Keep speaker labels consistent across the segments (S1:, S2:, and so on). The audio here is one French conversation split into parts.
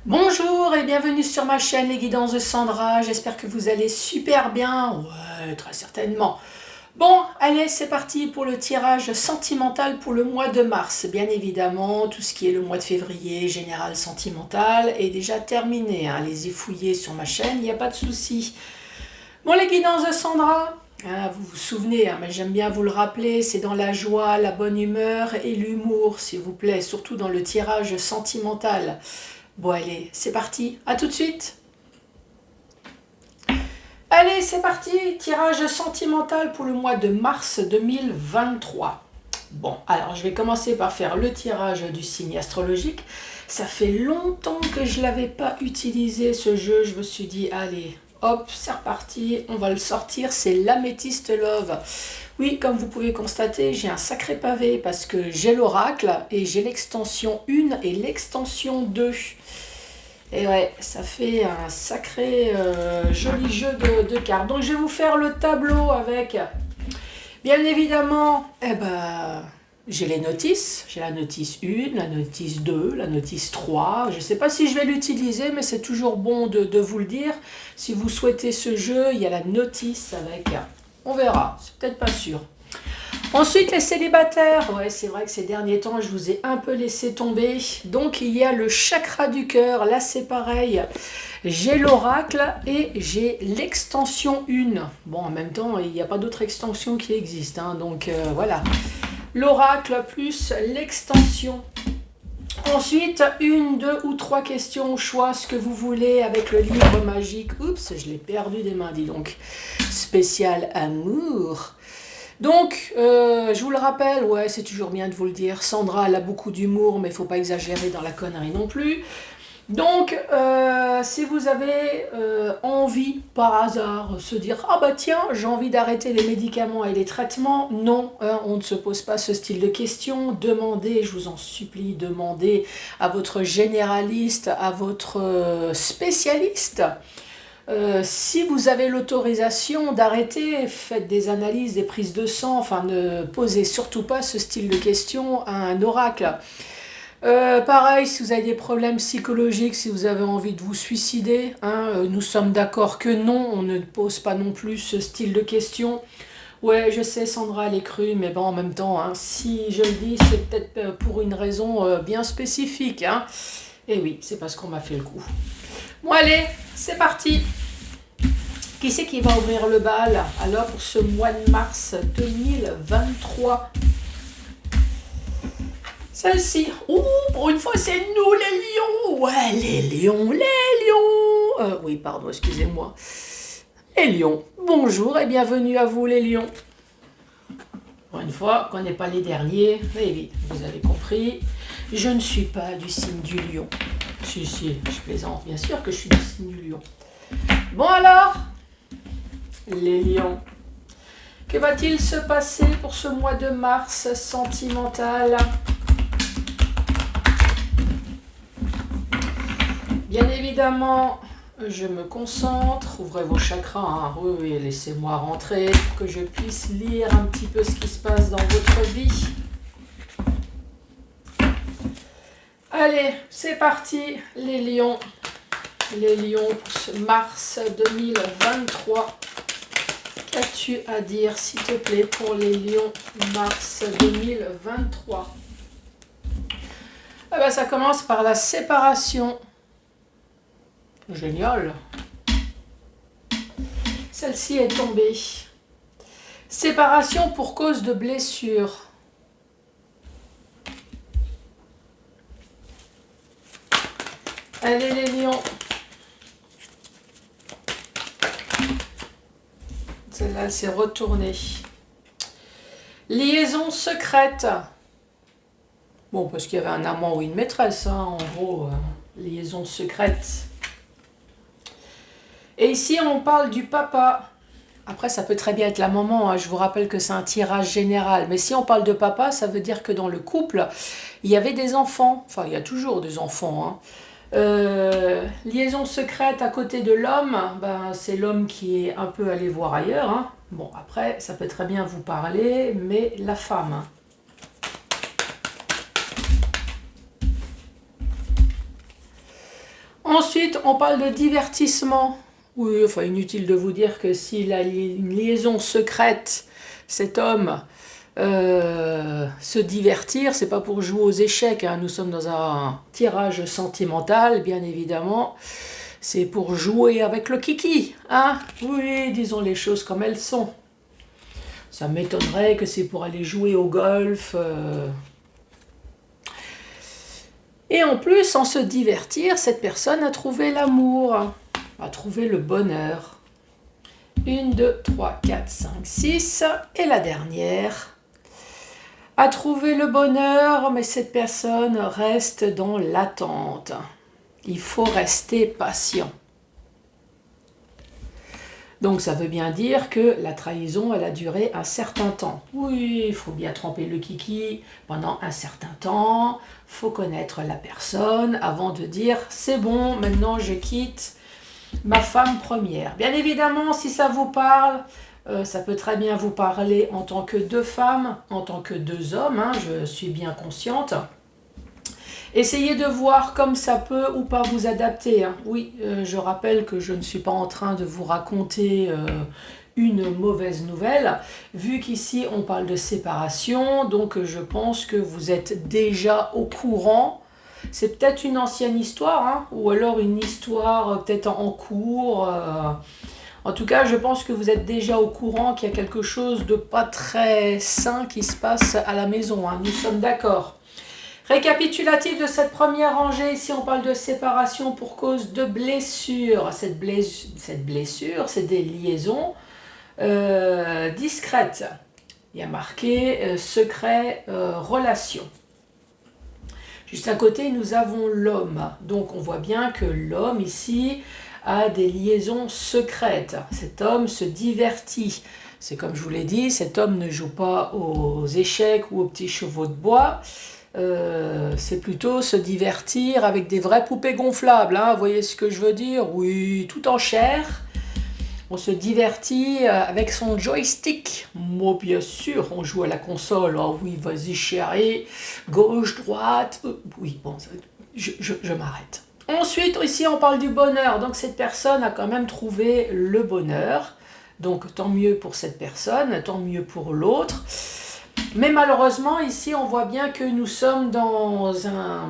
S1: Bonjour et bienvenue sur ma chaîne Les Guidances de Sandra, j'espère que vous allez super bien, ouais très certainement. Bon, allez c'est parti pour le tirage sentimental pour le mois de mars. Bien évidemment, tout ce qui est le mois de février, général sentimental, est déjà terminé. Allez-y fouiller sur ma chaîne, il n'y a pas de souci. Bon, les Guidances de Sandra, vous vous souvenez, mais j'aime bien vous le rappeler, c'est dans la joie, la bonne humeur et l'humour, s'il vous plaît, surtout dans le tirage sentimental. Bon allez, c'est parti, à tout de suite. Allez, c'est parti, tirage sentimental pour le mois de mars 2023. Bon, alors je vais commencer par faire le tirage du signe astrologique. Ça fait longtemps que je ne l'avais pas utilisé ce jeu, je me suis dit, allez, hop, c'est reparti, on va le sortir, c'est l'Améthyste Love. Oui, comme vous pouvez constater, j'ai un sacré pavé parce que j'ai l'oracle et j'ai l'extension 1 et l'extension 2. Et ouais, ça fait un sacré joli jeu de cartes. Donc je vais vous faire le tableau avec, bien évidemment, j'ai les notices. J'ai la notice 1, la notice 2, la notice 3. Je ne sais pas si je vais l'utiliser, mais c'est toujours bon de vous le dire. Si vous souhaitez ce jeu, il y a la notice avec. On verra, c'est peut-être pas sûr. Ensuite, les célibataires. Ouais, c'est vrai que ces derniers temps, je vous ai un peu laissé tomber. Donc, il y a le chakra du cœur. Là, c'est pareil. J'ai l'oracle et j'ai l'extension 1. Bon, en même temps, il n'y a pas d'autre extension qui existe. Donc, voilà. L'oracle plus l'extension. Ensuite, 1, 2 ou 3 questions au choix, ce que vous voulez avec le livre magique. Oups, je l'ai perdu des mains, dis donc. Spécial amour. Donc, je vous le rappelle, ouais, c'est toujours bien de vous le dire, Sandra, elle a beaucoup d'humour, mais il ne faut pas exagérer dans la connerie non plus. Donc, si vous avez envie, par hasard, se dire « Ah bah tiens, j'ai envie d'arrêter les médicaments et les traitements », non, on ne se pose pas ce style de questions. Demandez, je vous en supplie, demandez à votre généraliste, à votre spécialiste. Si vous avez l'autorisation d'arrêter, faites des analyses, des prises de sang, enfin ne posez surtout pas ce style de questions à un oracle. Pareil, si vous avez des problèmes psychologiques, si vous avez envie de vous suicider, nous sommes d'accord que non, on ne pose pas non plus ce style de questions. Ouais, je sais, Sandra, elle est crue, mais bon, en même temps, si je le dis, c'est peut-être pour une raison bien spécifique. Et oui, c'est parce qu'on m'a fait le coup. Bon, allez, c'est parti. Qui c'est qui va ouvrir le bal alors pour ce mois de mars 2023? Celle-ci. Ouh, pour une fois, c'est nous les lions. Ouais, les lions, les lions. Oui, pardon, excusez-moi. Les lions. Bonjour et bienvenue à vous les lions. Pour une fois qu'on n'est pas les derniers, mais vite, vous avez compris, je ne suis pas du signe du lion. Si, je plaisante, bien sûr que je suis du signe du lion. Bon alors, les lions, que va-t-il se passer pour ce mois de mars sentimental? Bien évidemment, je me concentre, ouvrez vos chakras, oui, laissez-moi rentrer pour que je puisse lire un petit peu ce qui se passe dans votre vie. Allez, c'est parti, les lions. Les lions pour ce mars 2023. Qu'as-tu à dire, s'il te plaît, pour les lions mars 2023? Ah ben, ça commence par la séparation. Génial. Celle-ci est tombée. Séparation pour cause de blessure. Allez les lions. Celle-là, elle s'est retournée. Liaison secrète. Bon, parce qu'il y avait un amant ou une maîtresse, en gros, liaison secrète. Et ici, on parle du papa. Après, ça peut très bien être la maman, je vous rappelle que c'est un tirage général. Mais si on parle de papa, ça veut dire que dans le couple, il y avait des enfants. Enfin, il y a toujours des enfants, liaison secrète à côté de l'homme, c'est l'homme qui est un peu allé voir ailleurs. Bon, après, ça peut très bien vous parler, mais la femme. Ensuite, on parle de divertissement. Oui, enfin, inutile de vous dire que s'il a une liaison secrète, cet homme, se divertir, c'est pas pour jouer aux échecs, hein. Nous sommes dans un tirage sentimental, bien évidemment. C'est pour jouer avec le kiki, hein. Oui, disons les choses comme elles sont. Ça m'étonnerait que c'est pour aller jouer au golf. Et en plus, sans se divertir, cette personne a trouvé l'amour, a trouvé le bonheur. 1, 2, 3, 4, 5, 6. Et la dernière a trouvé le bonheur, mais cette personne reste dans l'attente. Il faut rester patient. Donc ça veut bien dire que la trahison, elle a duré un certain temps. Oui, il faut bien tremper le kiki pendant un certain temps. Il faut connaître la personne avant de dire « c'est bon, maintenant je quitte ma femme première ». Bien évidemment, si ça vous parle, ça peut très bien vous parler en tant que deux femmes, en tant que deux hommes, hein, je suis bien consciente. Essayez de voir comme ça peut ou pas vous adapter, hein. Oui, je rappelle que je ne suis pas en train de vous raconter une mauvaise nouvelle, vu qu'ici on parle de séparation, donc je pense que vous êtes déjà au courant. C'est peut-être une ancienne histoire, hein, ou alors une histoire peut-être en cours. En tout cas, je pense que vous êtes déjà au courant qu'il y a quelque chose de pas très sain qui se passe à la maison, hein. Nous sommes d'accord. Récapitulatif de cette première rangée, ici on parle de séparation pour cause de blessure. Cette blessure, c'est des liaisons discrètes. Il y a marqué secret, relation. Juste à côté, nous avons l'homme. Donc on voit bien que l'homme ici a des liaisons secrètes. Cet homme se divertit. C'est comme je vous l'ai dit, cet homme ne joue pas aux échecs ou aux petits chevaux de bois. C'est plutôt se divertir avec des vraies poupées gonflables, hein. Vous voyez ce que je veux dire? Oui, tout en chair. On se divertit avec son joystick. Moi, bien sûr, on joue à la console. Oh oui, vas-y chérie, gauche, droite. Oui, bon, je m'arrête. Ensuite, ici, on parle du bonheur. Donc, cette personne a quand même trouvé le bonheur. Donc, tant mieux pour cette personne, tant mieux pour l'autre. Mais malheureusement, ici, on voit bien que nous sommes dans un...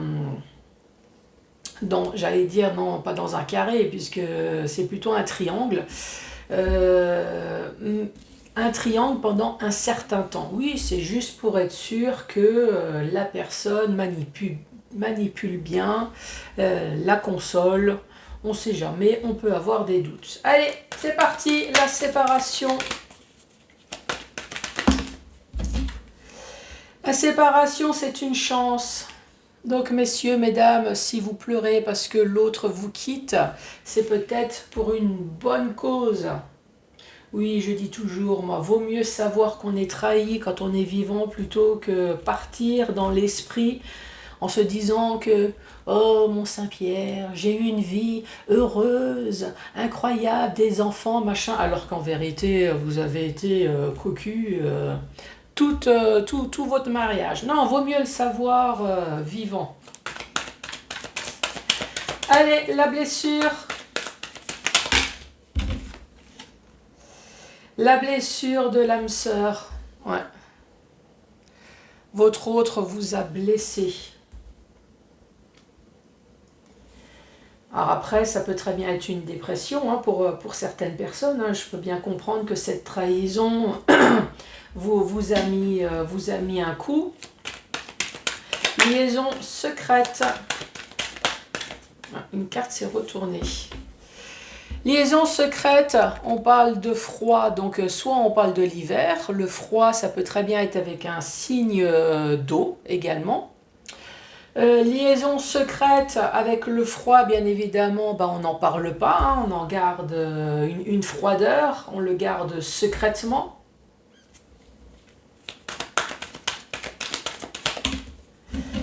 S1: j'allais dire, non, pas dans un carré, puisque c'est plutôt un triangle. Un triangle pendant un certain temps. Oui, c'est juste pour être sûr que la personne manipule bien la console. On ne sait jamais, on peut avoir des doutes. Allez, c'est parti, la séparation. La séparation, c'est une chance. Donc, messieurs, mesdames, si vous pleurez parce que l'autre vous quitte, c'est peut-être pour une bonne cause. Oui, je dis toujours, moi, vaut mieux savoir qu'on est trahi quand on est vivant plutôt que partir dans l'esprit en se disant que « Oh, mon Saint-Pierre, j'ai eu une vie heureuse, incroyable, des enfants, machin », alors qu'en vérité, vous avez été cocu tout votre mariage. Non, vaut mieux le savoir vivant. Allez, la blessure. La blessure de l'âme sœur. Ouais. Votre autre vous a blessé. Alors après, ça peut très bien être une dépression hein, pour certaines personnes. Hein. Je peux bien comprendre que cette trahison vous a mis un coup. Liaison secrète. Une carte s'est retournée. Liaison secrète, on parle de froid, donc soit on parle de l'hiver. Le froid, ça peut très bien être avec un signe d'eau également. Liaison secrète avec le froid, bien évidemment, on n'en parle pas, hein, on en garde une froideur, on le garde secrètement.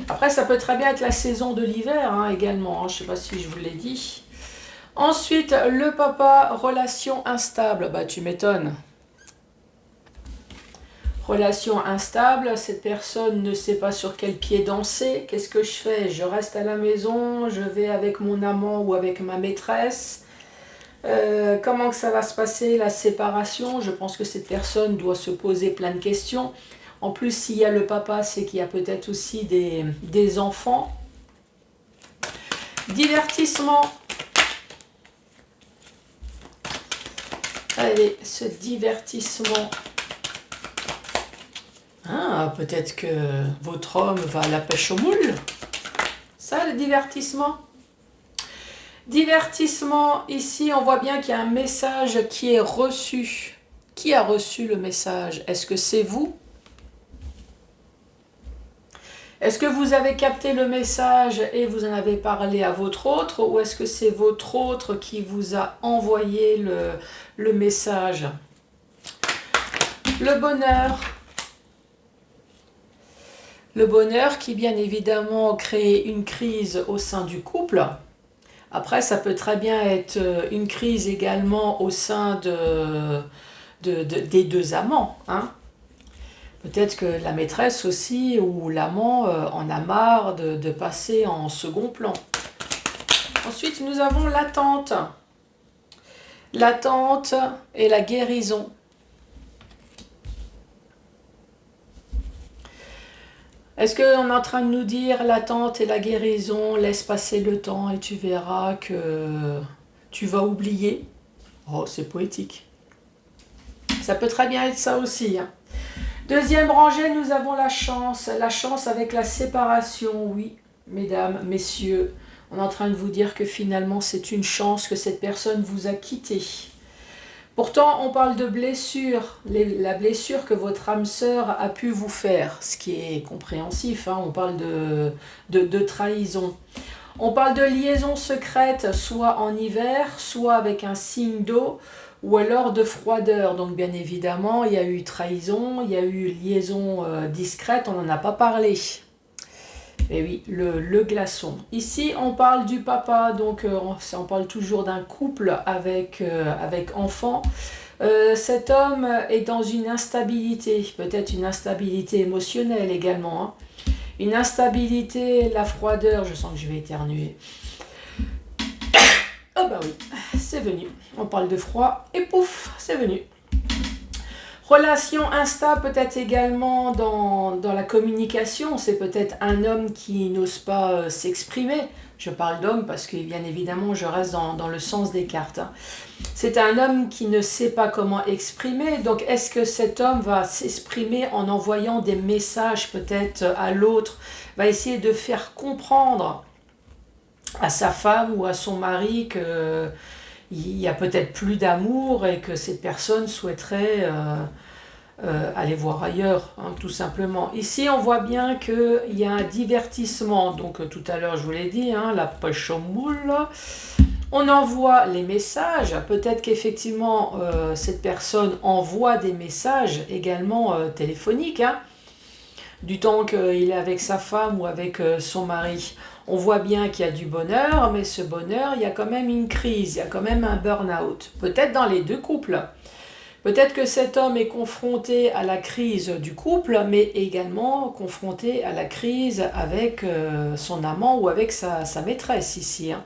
S1: Après, ça peut très bien être la saison de l'hiver hein, également, hein, je ne sais pas si je vous l'ai dit. Ensuite, le papa, relation instable, tu m'étonnes. Relation instable, cette personne ne sait pas sur quel pied danser. Qu'est-ce que je fais? Je reste à la maison, je vais avec mon amant ou avec ma maîtresse. Comment que ça va se passer, la séparation? Je pense que cette personne doit se poser plein de questions. En plus, s'il y a le papa, c'est qu'il y a peut-être aussi des enfants. Divertissement. Allez, ce divertissement. Ah, peut-être que votre homme va à la pêche aux moules. Ça, le divertissement. Divertissement, ici, on voit bien qu'il y a un message qui est reçu. Qui a reçu le message? Est-ce que c'est vous? Est-ce que vous avez capté le message et vous en avez parlé à votre autre? Ou est-ce que c'est votre autre qui vous a envoyé le message? Le bonheur. Le bonheur qui, bien évidemment, crée une crise au sein du couple. Après, ça peut très bien être une crise également au sein des deux amants. Hein. Peut-être que la maîtresse aussi ou l'amant en a marre de passer en second plan. Ensuite, nous avons l'attente. L'attente et la guérison. Est-ce qu'on est en train de nous dire l'attente et la guérison, laisse passer le temps et tu verras que tu vas oublier? Oh, c'est poétique. Ça peut très bien être ça aussi. Hein. Deuxième rangée, nous avons la chance. La chance avec la séparation, oui, mesdames, messieurs. On est en train de vous dire que finalement, c'est une chance que cette personne vous a quitté. Pourtant, on parle de blessure, la blessure que votre âme sœur a pu vous faire, ce qui est compréhensif, hein, on parle de trahison. On parle de liaison secrète, soit en hiver, soit avec un signe d'eau, ou alors de froideur. Donc bien évidemment, il y a eu trahison, il y a eu liaison discrète, on n'en a pas parlé. Et oui, le glaçon. Ici, on parle du papa, donc on parle toujours d'un couple avec enfant. Cet homme est dans une instabilité, peut-être une instabilité émotionnelle également. Hein. Une instabilité, la froideur, je sens que je vais éternuer. Oh bah oui, c'est venu. On parle de froid et pouf, c'est venu. Relation instable peut-être également dans la communication, c'est peut-être un homme qui n'ose pas s'exprimer. Je parle d'homme parce que bien évidemment je reste dans le sens des cartes. Hein. C'est un homme qui ne sait pas comment exprimer, donc est-ce que cet homme va s'exprimer en envoyant des messages peut-être à l'autre, va essayer de faire comprendre à sa femme ou à son mari que il y a peut-être plus d'amour et que cette personne souhaiterait aller voir ailleurs, hein, tout simplement. Ici, on voit bien qu'il y a un divertissement. Donc, tout à l'heure, je vous l'ai dit, hein, la poche aux moules. On envoie les messages. Peut-être qu'effectivement, cette personne envoie des messages également téléphoniques. Hein, du temps qu'il est avec sa femme ou avec son mari. On voit bien qu'il y a du bonheur, mais ce bonheur, il y a quand même une crise, il y a quand même un burn-out. Peut-être dans les deux couples. Peut-être que cet homme est confronté à la crise du couple, mais également confronté à la crise avec son amant ou avec sa maîtresse ici. Hein.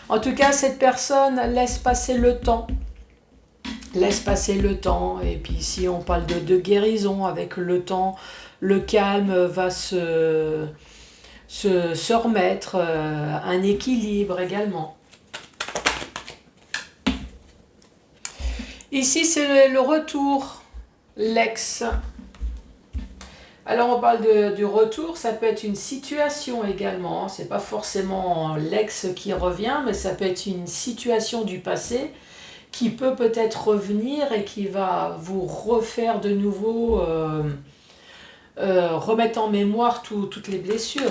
S1: En tout cas, cette personne laisse passer le temps. Laisse passer le temps. Et puis ici, on parle de guérison avec le temps. Le calme va se remettre, un équilibre également. Ici, c'est le retour, l'ex. Alors, on parle du retour, ça peut être une situation également. C'est pas forcément l'ex qui revient, mais ça peut être une situation du passé qui peut peut-être revenir et qui va vous refaire de nouveau, remettre en mémoire toutes les blessures.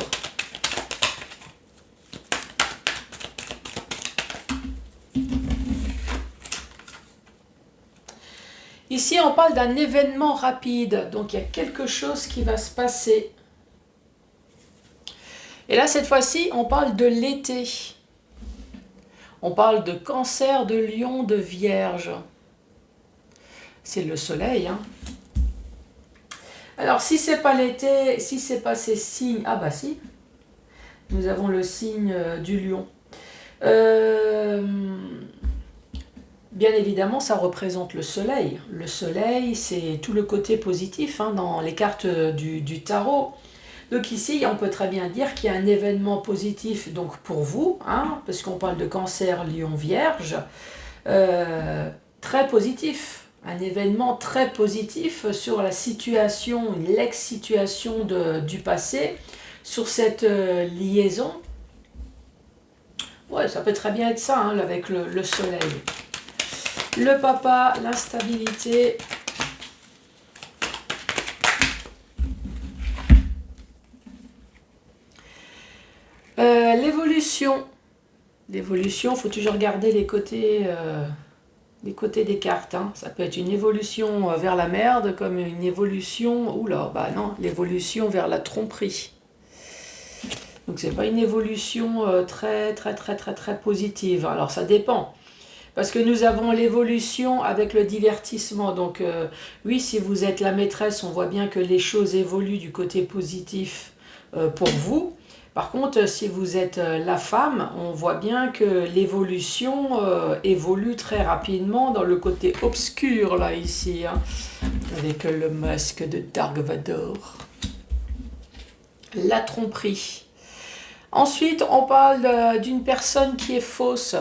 S1: Ici, on parle d'un événement rapide, donc il y a quelque chose qui va se passer. Et là, cette fois-ci, on parle de l'été. On parle de Cancer, de Lion, de Vierge. C'est le soleil. Hein. Alors, si c'est pas l'été, si c'est pas ces signes... Ah bah si, nous avons le signe du lion. Euh, Bien évidemment, ça représente le soleil. Le soleil, c'est tout le côté positif hein, dans les cartes du tarot. Donc ici, on peut très bien dire qu'il y a un événement positif donc pour vous, hein, parce qu'on parle de cancer, lion, vierge, très positif. Un événement très positif sur la situation, l'ex-situation du passé, sur cette liaison. Ouais, ça peut très bien être ça, hein, avec le soleil. Le papa, l'instabilité. L'évolution. L'évolution, il faut toujours garder les côtés des cartes. Hein. Ça peut être une évolution vers la merde, comme une évolution... Oula, bah non, l'évolution vers la tromperie. Donc c'est pas une évolution très positive. Alors ça dépend. Parce que nous avons l'évolution avec le divertissement. Donc oui, si vous êtes la maîtresse, on voit bien que les choses évoluent du côté positif pour vous. Par contre, si vous êtes la femme, on voit bien que l'évolution évolue très rapidement dans le côté obscur, là, ici, hein, avec le masque de Dark Vador. La tromperie. Ensuite, on parle d'une personne qui est fausse.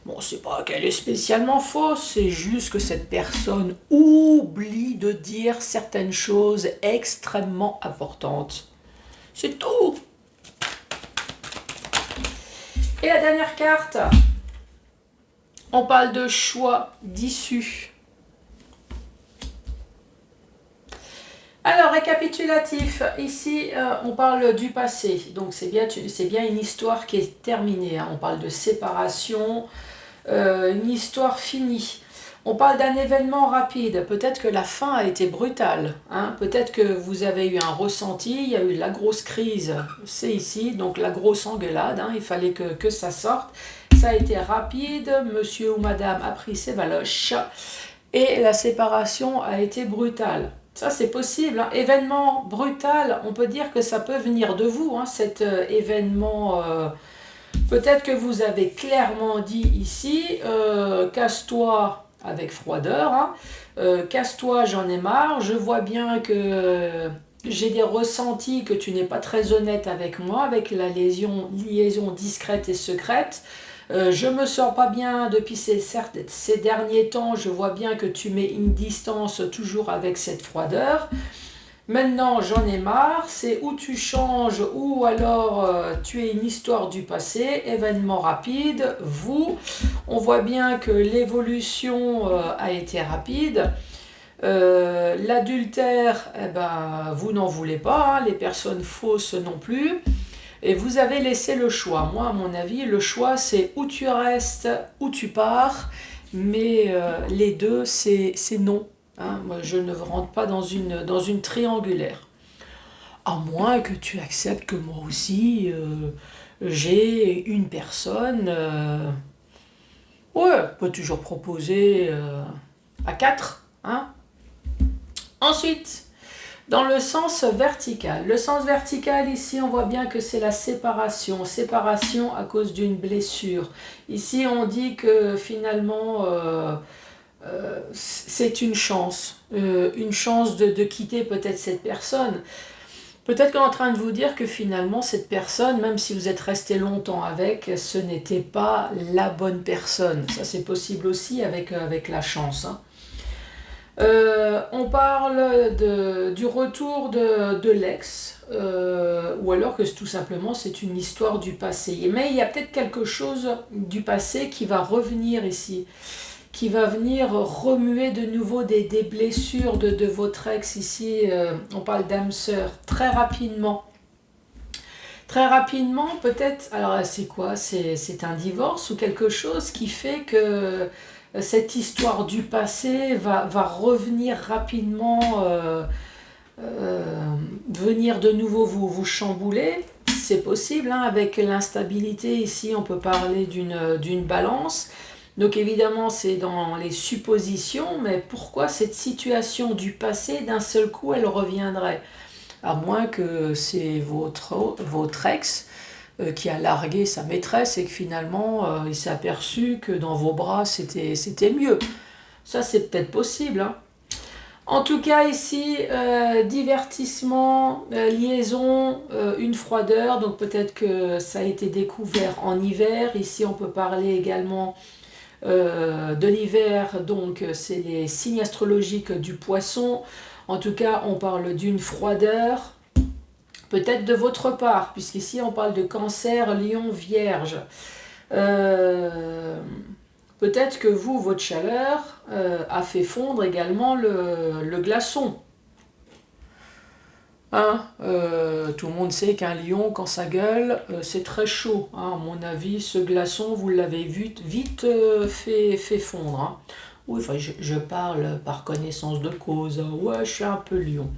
S1: Bon, c'est pas qu'elle est spécialement fausse, c'est juste que cette personne oublie de dire certaines choses extrêmement importantes. C'est tout. Et la dernière carte, on parle de choix d'issue. Alors, récapitulatif, ici on parle du passé, donc c'est bien une histoire qui est terminée, hein. On parle de séparation, une histoire finie. On parle d'un événement rapide, peut-être que la fin a été brutale, hein. Peut-être que vous avez eu un ressenti, il y a eu la grosse crise, c'est ici, donc la grosse engueulade, hein. Il fallait que ça sorte. Ça a été rapide, monsieur ou madame a pris ses valoches et la séparation a été brutale. Ça, c'est possible. Hein. Événement brutal, on peut dire que ça peut venir de vous, hein, cet événement. Peut-être que vous avez clairement dit ici, casse-toi avec froideur, hein, casse-toi, j'en ai marre, je vois bien que j'ai des ressentis que tu n'es pas très honnête avec moi, avec la liaison discrète et secrète. Je me sens pas bien depuis ces derniers temps, je vois bien que tu mets une distance toujours avec cette froideur. Maintenant, j'en ai marre, c'est où tu changes ou alors tu es une histoire du passé, événement rapide, vous. On voit bien que l'évolution a été rapide. L'adultère, eh ben, vous n'en voulez pas, hein, les personnes fausses non plus. Et vous avez laissé le choix. Moi, à mon avis, le choix, c'est où tu restes, où tu pars. Mais les deux, c'est non. Hein. Moi, je ne rentre pas dans une triangulaire. À moins que tu acceptes que moi aussi, j'ai une personne. Ouais, on peut toujours proposer à 4. Hein. Ensuite... Dans le sens vertical. Le sens vertical, ici, on voit bien que c'est la séparation. Séparation à cause d'une blessure. Ici, on dit que finalement, c'est une chance. Une chance de quitter peut-être cette personne. Peut-être qu'on est en train de vous dire que finalement, cette personne, même si vous êtes resté longtemps avec, ce n'était pas la bonne personne. Ça, c'est possible aussi avec la chance, hein. On parle du retour de l'ex, ou alors que tout simplement c'est une histoire du passé. Mais il y a peut-être quelque chose du passé qui va revenir ici, qui va venir remuer de nouveau des blessures de votre ex ici. On parle d'âme sœur très rapidement. Très rapidement, peut-être, alors c'est quoi? C'est un divorce ou quelque chose qui fait que cette histoire du passé va revenir rapidement, venir de nouveau vous chambouler. C'est possible, hein, avec l'instabilité ici, on peut parler d'une balance. Donc évidemment, c'est dans les suppositions, mais pourquoi cette situation du passé, d'un seul coup, elle reviendrait? À moins que c'est votre ex qui a largué sa maîtresse et que finalement, il s'est aperçu que dans vos bras, c'était mieux. Ça, c'est peut-être possible, hein. En tout cas, ici, divertissement, liaison, une froideur. Donc peut-être que ça a été découvert en hiver. Ici, on peut parler également de l'hiver. Donc c'est les signes astrologiques du poisson. En tout cas, on parle d'une froideur. Peut-être de votre part, puisqu'ici on parle de cancer, lion, vierge. Euh, Peut-être que vous, votre chaleur a fait fondre également le glaçon. Hein, tout le monde sait qu'un lion, quand ça gueule, c'est très chaud. Hein. À mon avis, ce glaçon, vous l'avez vite fait fondre. Hein. Oui, enfin, je parle par connaissance de cause. Ouais, je suis un peu lion.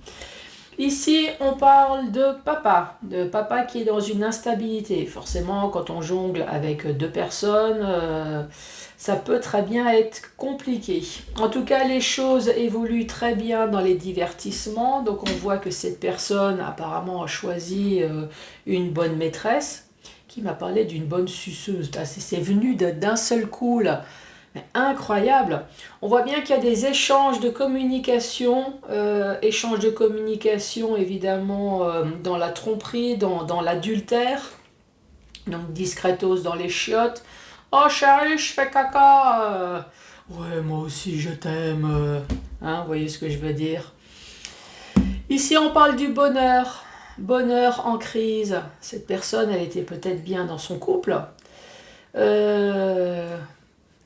S1: Ici, on parle de papa qui est dans une instabilité. Forcément, quand on jongle avec deux personnes, ça peut très bien être compliqué. En tout cas, les choses évoluent très bien dans les divertissements. Donc, on voit que cette personne, apparemment, a choisi une bonne maîtresse qui m'a parlé d'une bonne suceuse. C'est venu d'un seul coup, là. Incroyable. On voit bien qu'il y a des échanges de communication évidemment dans la tromperie, dans l'adultère, donc discretos dans les chiottes. Oh chérie, je fais caca. Ouais, moi aussi je t'aime. Hein, vous voyez ce que je veux dire. Ici on parle du bonheur. Bonheur en crise. Cette personne, elle était peut-être bien dans son couple. Euh,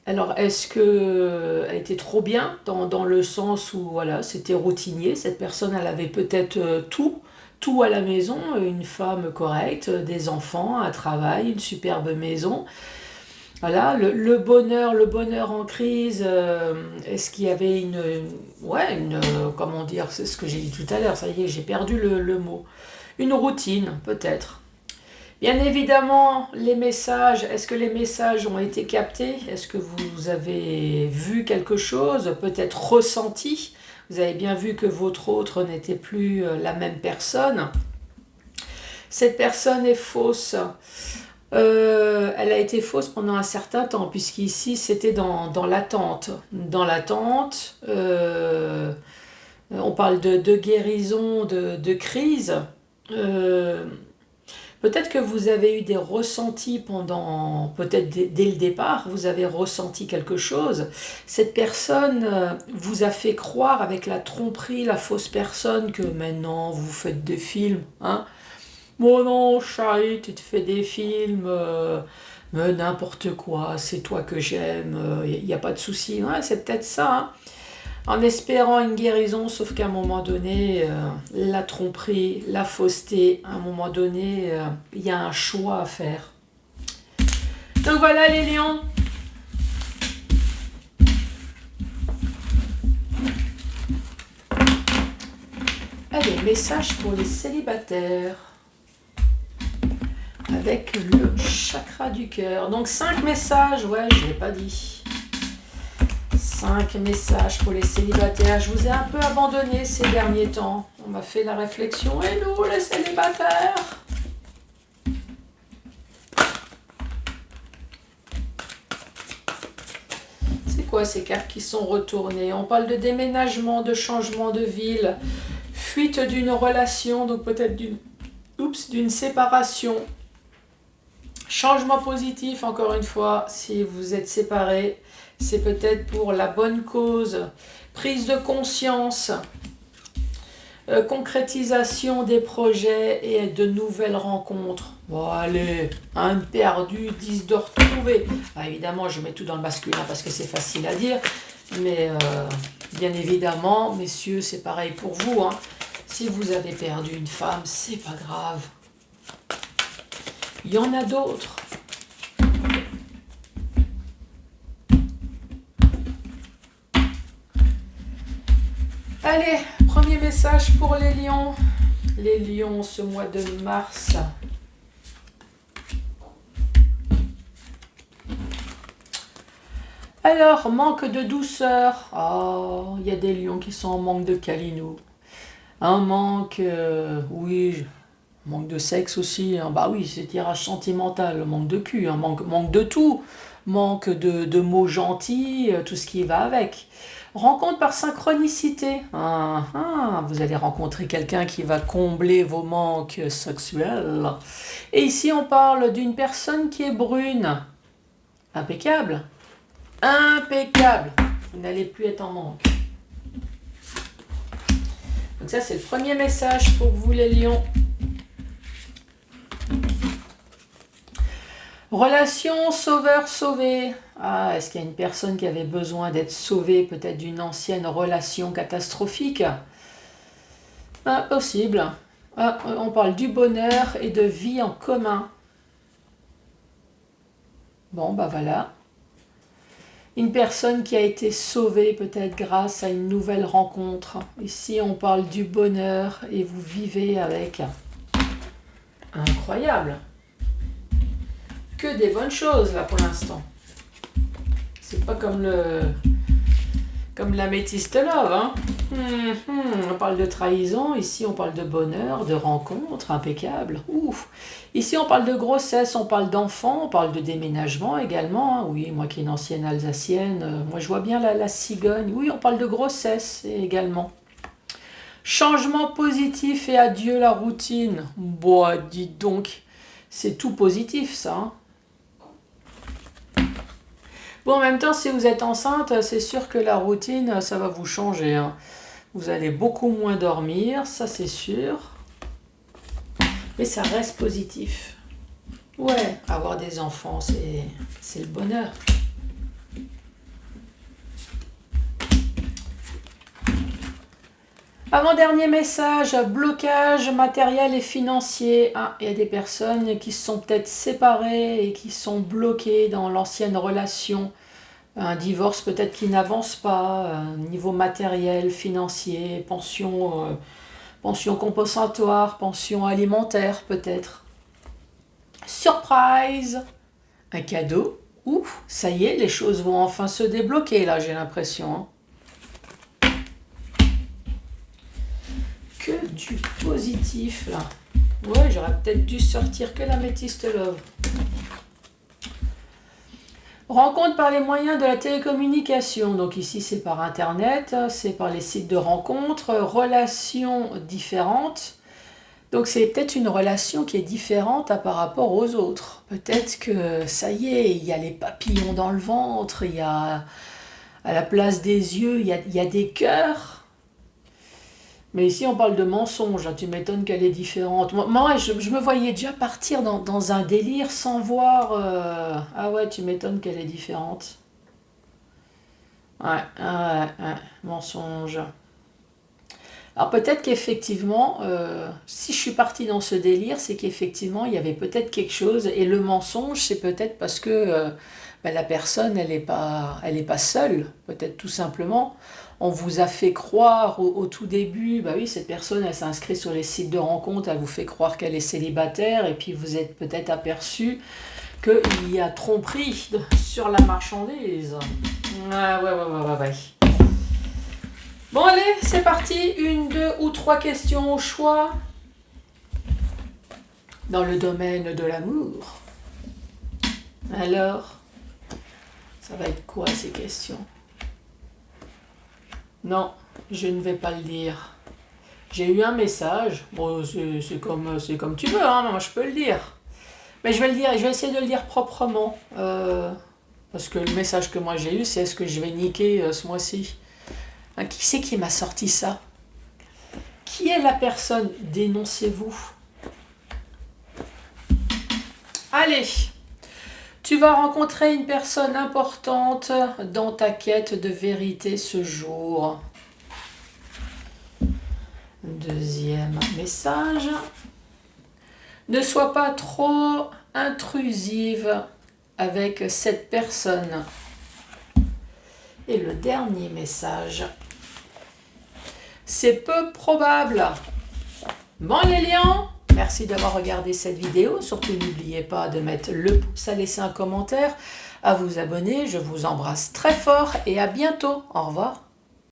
S1: Alors, est-ce qu'elle était trop bien dans le sens où voilà, c'était routinier? Cette personne, elle avait peut-être tout à la maison, une femme correcte, des enfants, un travail, une superbe maison. Voilà, le bonheur en crise, est-ce qu'il y avait comment dire, c'est ce que j'ai dit tout à l'heure, ça y est, j'ai perdu le mot. Une routine, peut-être. Bien évidemment, les messages, est-ce que les messages ont été captés? Est-ce que vous avez vu quelque chose, peut-être ressenti? Vous avez bien vu que votre autre n'était plus la même personne. Cette personne est fausse. Elle a été fausse pendant un certain temps, puisqu'ici c'était dans l'attente. Dans l'attente, on parle de guérison, de crise. Euh, Peut-être que vous avez eu des ressentis peut-être dès le départ, vous avez ressenti quelque chose. Cette personne vous a fait croire avec la tromperie, la fausse personne, que maintenant vous faites des films. Hein. Bon non, chérie, tu te fais des films, mais n'importe quoi, c'est toi que j'aime, il n'y a pas de souci. Ouais, c'est peut-être ça. Hein. En espérant une guérison, sauf qu'à un moment donné, la tromperie, la fausseté, à un moment donné, il y a un choix à faire. Donc voilà les lions. Allez, message pour les célibataires. Avec le chakra du cœur. Donc 5 messages, ouais, je ne l'ai pas dit. 5 messages pour les célibataires. Je vous ai un peu abandonné ces derniers temps. On m'a fait la réflexion. Et nous, les célibataires? C'est quoi ces cartes qui sont retournées? On parle de déménagement, de changement de ville, fuite d'une relation, donc peut-être d'une séparation. Changement positif, encore une fois, si vous êtes séparés. C'est peut-être pour la bonne cause, prise de conscience, concrétisation des projets et de nouvelles rencontres. Bon allez, un perdu, 10 de retrouver. Ah, évidemment, je mets tout dans le masculin parce que c'est facile à dire, mais bien évidemment, messieurs, c'est pareil pour vous. Hein. Si vous avez perdu une femme, c'est pas grave. Il y en a d'autres. Allez, premier message pour les lions. Les lions, ce mois de mars. Alors, manque de douceur. Ah, il y a des lions qui sont en manque de câlinou. Un manque, oui, manque de sexe aussi. Hein. Bah oui, c'est tirage sentimental, manque de cul, hein, manque de tout. Manque de mots gentils, tout ce qui va avec. Rencontre par synchronicité. Vous allez rencontrer quelqu'un qui va combler vos manques sexuels. Et ici, on parle d'une personne qui est brune. Impeccable. Impeccable. Vous n'allez plus être en manque. Donc ça, c'est le premier message pour vous, les lions. Relation sauveur-sauvé. Ah, est-ce qu'il y a une personne qui avait besoin d'être sauvée, peut-être d'une ancienne relation catastrophique? Possible. On parle du bonheur et de vie en commun. Bon, bah voilà. Une personne qui a été sauvée peut-être grâce à une nouvelle rencontre. Ici, on parle du bonheur et vous vivez avec. Incroyable. Que des bonnes choses là pour l'instant. C'est pas comme l'améthyste love. Hein. On parle de trahison, ici on parle de bonheur, de rencontre, impeccable. Ouf. Ici on parle de grossesse, on parle d'enfants, on parle de déménagement également. Hein. Oui, moi qui suis une ancienne Alsacienne, moi je vois bien la cigogne. Oui, on parle de grossesse également. Changement positif et adieu la routine. Bon, dites donc, c'est tout positif ça. Hein. Bon, en même temps, si vous êtes enceinte, c'est sûr que la routine, ça va vous changer. Hein. Vous allez beaucoup moins dormir, ça c'est sûr. Mais ça reste positif. Ouais, avoir des enfants, c'est le bonheur. Avant-dernier message, blocage matériel et financier. Il y a des personnes qui se sont peut-être séparées et qui sont bloquées dans l'ancienne relation. Un divorce peut-être qui n'avance pas, niveau matériel, financier, pension compensatoire, pension alimentaire peut-être. Surprise! Un cadeau. Ouf, ça y est, les choses vont enfin se débloquer là, j'ai l'impression. Hein. Que du positif là. Ouais, j'aurais peut-être dû sortir que l'améthyste love. Rencontre par les moyens de la télécommunication. Donc ici, c'est par Internet, c'est par les sites de rencontres, relations différentes. Donc c'est peut-être une relation qui est différente par rapport aux autres. Peut-être que ça y est, il y a les papillons dans le ventre, il y a à la place des yeux, il y a des cœurs. Mais ici, on parle de mensonge. Tu m'étonnes qu'elle est différente. Moi je me voyais déjà partir dans un délire sans voir... Ah ouais, tu m'étonnes qu'elle est différente. Ouais, mensonge. Alors peut-être qu'effectivement, si je suis partie dans ce délire, c'est qu'effectivement, il y avait peut-être quelque chose. Et le mensonge, c'est peut-être parce que la personne, elle n'est pas seule. Peut-être tout simplement. On vous a fait croire au tout début, bah oui, cette personne, elle s'inscrit sur les sites de rencontres, elle vous fait croire qu'elle est célibataire, et puis vous êtes peut-être aperçu qu'il y a tromperie sur la marchandise. Ouais. Bon allez, c'est parti, 1, 2 ou 3 questions au choix. Dans le domaine de l'amour. Alors, ça va être quoi ces questions ? Non, je ne vais pas le dire. J'ai eu un message. Bon, c'est comme tu veux, hein, moi je peux le dire. Mais je vais le dire, je vais essayer de le dire proprement. Parce que le message que moi j'ai eu, c'est est-ce que je vais niquer ce mois-ci. Hein, qui c'est qui m'a sorti ça? Qui est la personne? Dénoncez-vous. Allez, tu vas rencontrer une personne importante dans ta quête de vérité ce jour. Deuxième message. Ne sois pas trop intrusive avec cette personne. Et le dernier message. C'est peu probable. Bon les lions, merci d'avoir regardé cette vidéo. Surtout n'oubliez pas de mettre le pouce à laisser un commentaire, à vous abonner. Je vous embrasse très fort et à bientôt. Au revoir.